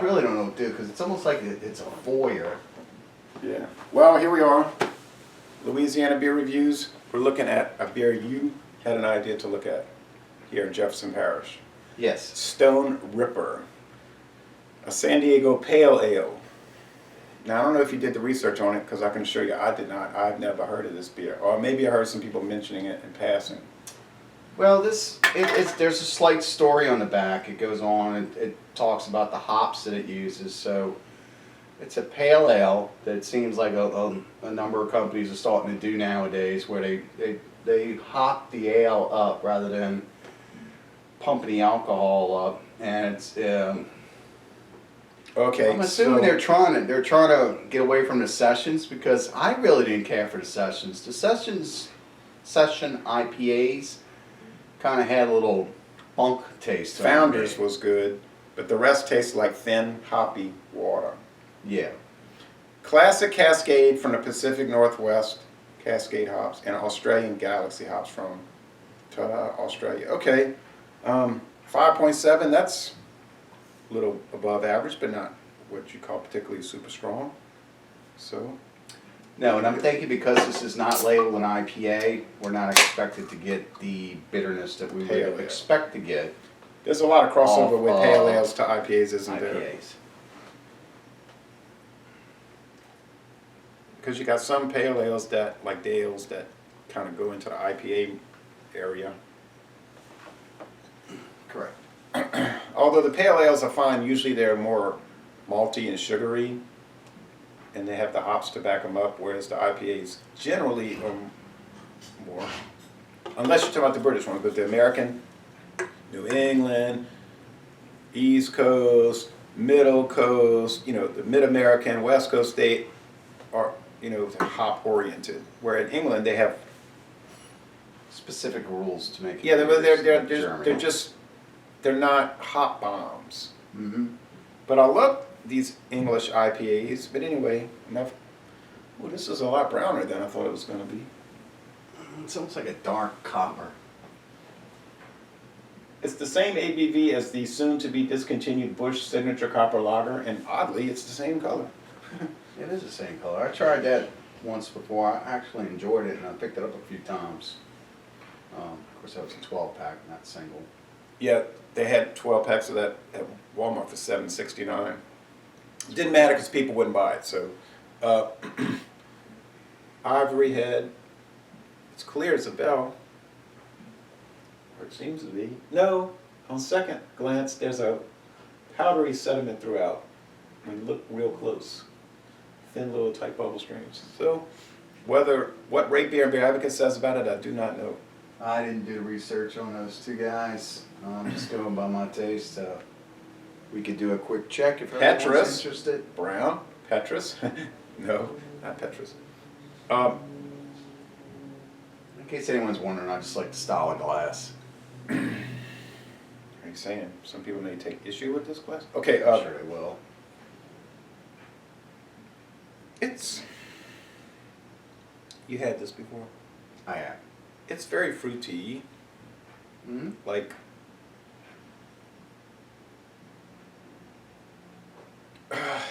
really don't know what to do because it's almost like it's a foyer. Yeah. Well, here we are. Louisiana beer reviews. We're looking at a beer you had an idea to look at here in Jefferson Parish. Yes. Stone Ripper, a San Diego Pale Ale. Now, I don't know if you did the research on it, because I can assure you I did not. I've never heard of this beer. Or maybe I heard some people mentioning it in passing. Well, there's a slight story on the back. It goes on, it talks about the hops that it uses. So it's a pale ale that it seems like a number of companies are starting to do nowadays, where they hop the ale up rather than pumping the alcohol up. And it's Okay, I'm assuming they're trying to get away from the sessions, because I really didn't care for the sessions. The session IPAs kind of had a little bunk taste to them. Founders was good, but the rest tasted like thin, hoppy water. Yeah. Classic Cascade from the Pacific Northwest, Cascade hops, and Australian Galaxy hops from Australia. Okay, 5.7, that's a little above average, but not what you call particularly super strong. So, No, and I'm thinking because this is not labeled an IPA, we're not expected to get the bitterness that we would expect to get. there's a lot of crossover with Off, pale ales to IPAs, isn't there? IPAs. Because you got some pale ales that, like the ales that kind of go into the IPA area. Correct. Although the pale ales are fine, usually they're more malty and sugary, and they have the hops to back them up, whereas the IPAs generally are more, unless you're talking about the British ones, but the American, New England, East Coast, Middle Coast, the Mid-American, West Coast state are, they're hop oriented, where in England they have Specific rules to make it. yeah, Germany. they're not hop bombs. Mm-hmm. But I love these English IPAs. But anyway, enough. Well, this is a lot browner than I thought it was going to be. It's almost like a dark copper. It's the same ABV as the soon-to-be discontinued Busch Signature Copper Lager, and oddly, it's the same color. It is the same color. I tried that once before. I actually enjoyed it, and I picked it up a few times. Of course, that was a 12-pack, not single. Yeah, they had 12 packs of that at Walmart for $7.69. It didn't matter because people wouldn't buy it. So, Ivory Head. It's clear as a bell. Or it seems to be. No, on second glance, there's a powdery sediment throughout. When you look real close. Thin little tight bubble streams. So, what Rate Beer and Beer Advocate says about it, I do not know. I didn't do research on those two guys. I'm just going by my taste. We could do a quick check if anyone's Petrus. interested. Brown? Petrus? No, not Petrus. In case anyone's wondering, I just like the style of glass. Are you saying some people may take issue with this glass? Okay, I'm sure they will. you had this before. I am. It's very fruity, Mm-hmm. like I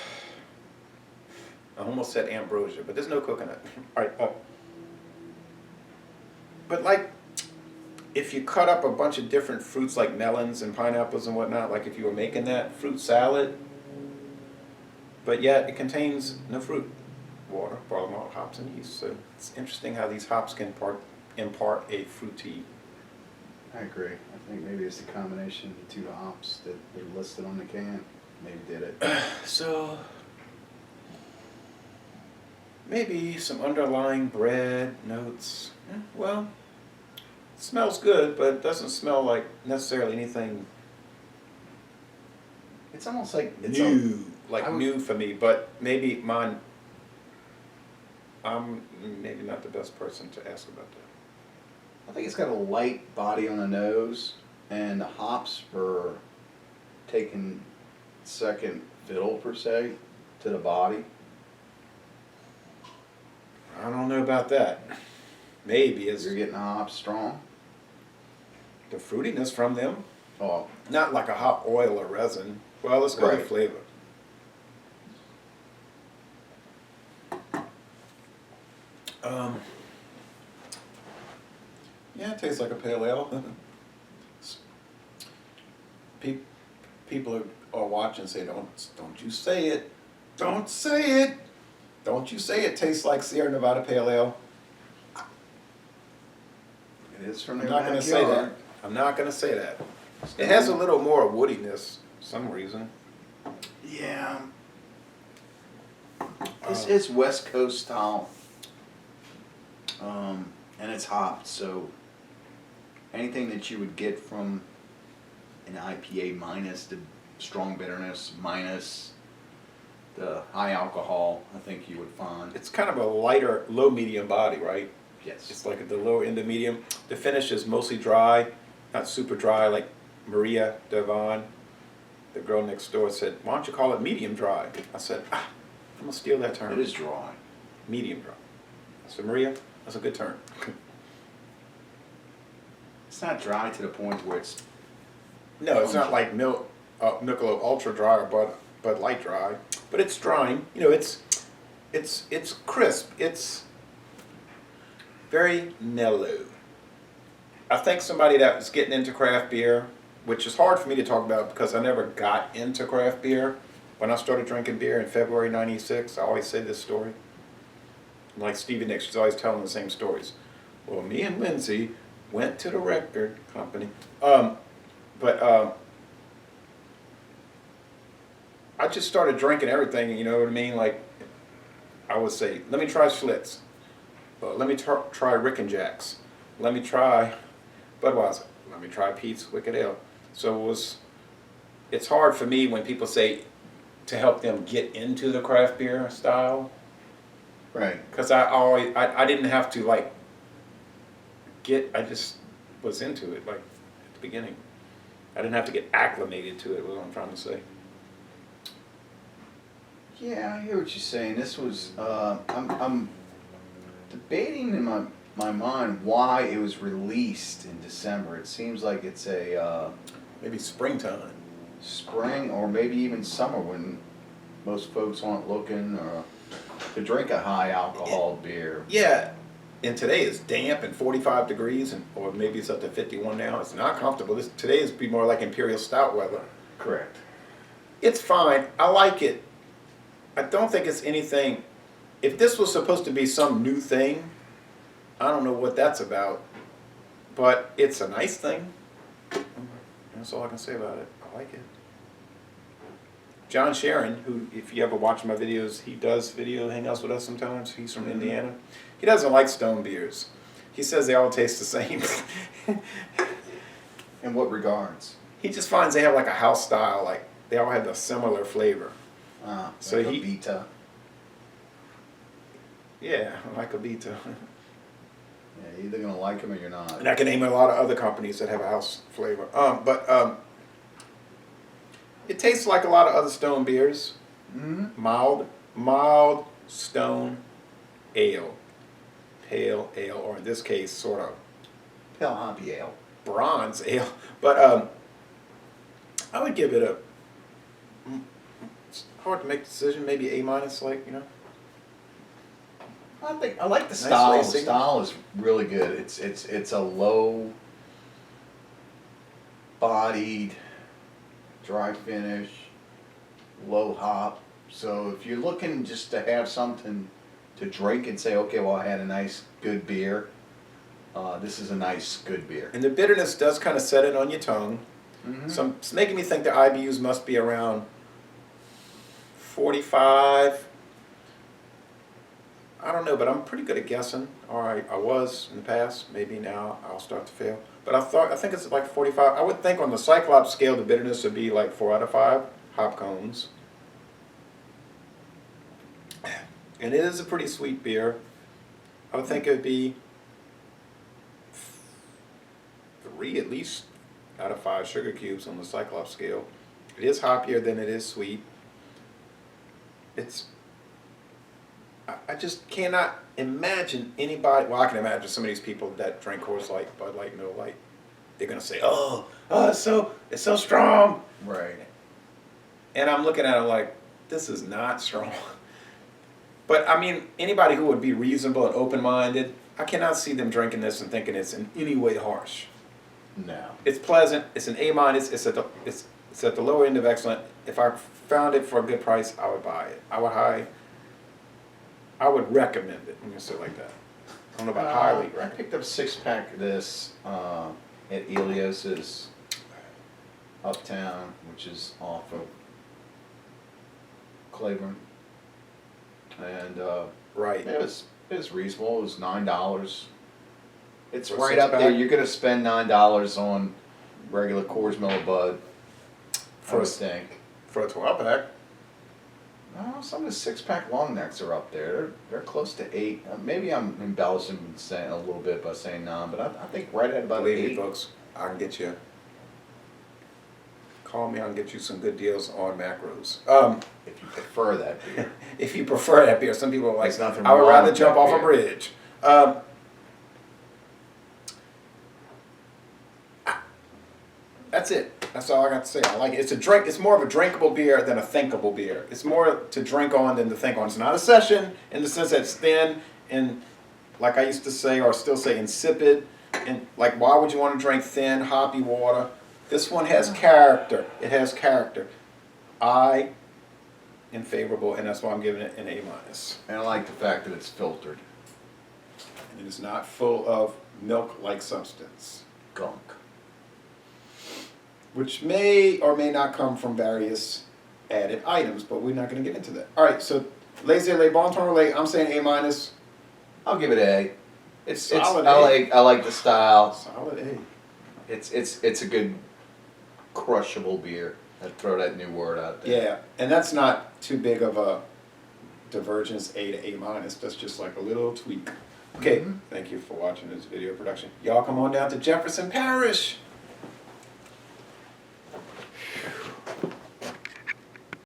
almost said ambrosia, but there's no coconut. All right, but like if you cut up a bunch of different fruits like melons and pineapples and whatnot, like if you were making that fruit salad, but yet it contains no fruit, water, barley malt, hops, and yeast. So it's interesting how these hops can impart a fruity. I agree. I think maybe it's the combination of the two hops that are listed on the can. Maybe did it. So maybe some underlying bread notes. Well, it smells good, but it doesn't smell like necessarily anything It's almost like it's new, new for me. But maybe I'm maybe not the best person to ask about that. I think it's got a light body on the nose, and the hops were taking second fiddle per se to the body. I don't know about that. Maybe it's You're getting the hops strong. the fruitiness from them. Oh, Not like a hop oil or resin. Well, let's go with Right. flavor. Yeah, it tastes like a pale ale. People are watching and say, don't you say it. Don't say it. Don't you say it tastes like Sierra Nevada Pale Ale. It is from I'm their not going to say that. backyard. I'm not going to say that. It has a little more woodiness for some reason. Yeah. This is West Coast style. And it's hopped, so anything that you would get from an IPA minus the strong bitterness, minus the high alcohol, I think you would find. It's kind of a lighter, low medium body, right? Yes. It's like at the lower end of medium. The finish is mostly dry, not super dry like Maria Devon, the girl next door, said, why don't you call it medium dry? I said, I'm going to steal that term. It is dry. Medium dry. I said, Maria, that's a good term. It's not dry to the point where it's... No, it's not like Michelob Ultra Dry or Bud Light Dry, but it's drying. You know, it's crisp. It's very mellow. I think somebody that was getting into craft beer, which is hard for me to talk about because I never got into craft beer. When I started drinking beer in February '96, I always say this story. Like Stevie Nicks, she's always telling the same stories. Well, me and Lindsay went to the record company. I just started drinking everything, you know what I mean? Like, I would say, let me try Schlitz. Let me try Rick and Jack's. Let me try Budweiser. Let me try Pete's Wicked Ale. So it's hard for me when people say to help them get into the craft beer style. Right. Because I didn't have to like I just was into it like at the beginning. I didn't have to get acclimated to it, was what I'm trying to say. Yeah, I hear what you're saying. This was, I'm debating in my mind why it was released in December. It seems like it's a Maybe springtime. spring or maybe even summer when most folks aren't looking to drink a high alcohol beer. Yeah, and today is damp and 45 degrees, or maybe it's up to 51 now. It's not comfortable. Today is be more like Imperial Stout weather. Correct. It's fine. I like it. I don't think it's anything. If this was supposed to be some new thing, I don't know what that's about. But it's a nice thing. That's all I can say about it. I like it. John Sharon, who, if you ever watch my videos, he does video hangouts with us sometimes. He's from Indiana. He doesn't like stone beers. He says they all taste the same. In what regards? He just finds they have like a house style, like they all have a similar flavor. So like he, a Vita. yeah, like a Vita. Yeah, you're either gonna like them or you're not. And I can name a lot of other companies that have a house flavor. It tastes like a lot of other stone beers. Mm-hmm. Mild stone ale. Pale ale, or in this case, sort of Pale hoppy ale. bronze ale. But I would give it a, it's hard to make a decision, maybe A minus, like, you know. I like the Nice style. The lacing. style is really good. It's a low bodied, dry finish, low hop. So if you're looking just to have something to drink and say, okay, well I had a nice good beer, this is a nice good beer. And the bitterness does kind of set in on your tongue. Mm-hmm. So it's making me think the IBUs must be around 45. I don't know, but I'm pretty good at guessing. All right, I was in the past. Maybe now I'll start to fail. But I think it's like 45. I would think on the Cyclops scale, the bitterness would be like 4 out of 5 hop cones. And it is a pretty sweet beer. I would think it would be 3 at least out of 5 sugar cubes on the Cyclops scale. It is hoppier than it is sweet. I just cannot imagine anybody, well I can imagine some of these people that drink Coors Light, Bud Light, Miller Light, they're going to say, oh, it's so strong. Right. And I'm looking at it like, this is not strong. But I mean, anybody who would be reasonable and open-minded, I cannot see them drinking this and thinking it's in any way harsh. No. It's pleasant. It's an A minus. It's at the lower end of excellent. If I found it for a good price, I would buy it. I would recommend it. I'm gonna say it like that. I don't know about highly I recommend. picked up a 6-pack of this at Elios's Uptown, which is off of Claiborne, and Right. it was reasonable. It was $9. It's For a right up there. 6-pack? You're gonna spend $9 on regular Coors Miller Bud. I would think. For a 12-pack. No, some of the 6-pack long necks are up there. They're close to 8. Maybe I'm embellishing and saying a little bit by saying 9, but I think right at about Believe me, 8. folks, I can get you. Call me. I can get you some good deals on macros. If you prefer that beer. If you prefer that beer, some people are like, There's nothing I would wrong rather with jump that off a beer. bridge. That's it. That's all I got to say. I like it. It's a drink. It's more of a drinkable beer than a thinkable beer. It's more to drink on than to think on. It's not a session in the sense that it's thin and, like I used to say or still say, insipid. And like, why would you want to drink thin, hoppy water? This one has character. It has character. I am favorable, and that's why I'm giving it an A minus. And I like the fact that it's filtered. And it is not full of milk-like substance, Gunk. which may or may not come from various added items, but we're not going to get into that. All right, so Laissez Les Bon Ton Relais, I'm saying A minus. I'll give it A. Solid I like the style. Solid A. It's a good crushable beer. I'd throw that new word out there. Yeah, and that's not too big of a divergence, A to A minus. That's just like a little tweak. Okay, thank you for watching this video production. Y'all come on down to Jefferson Parish.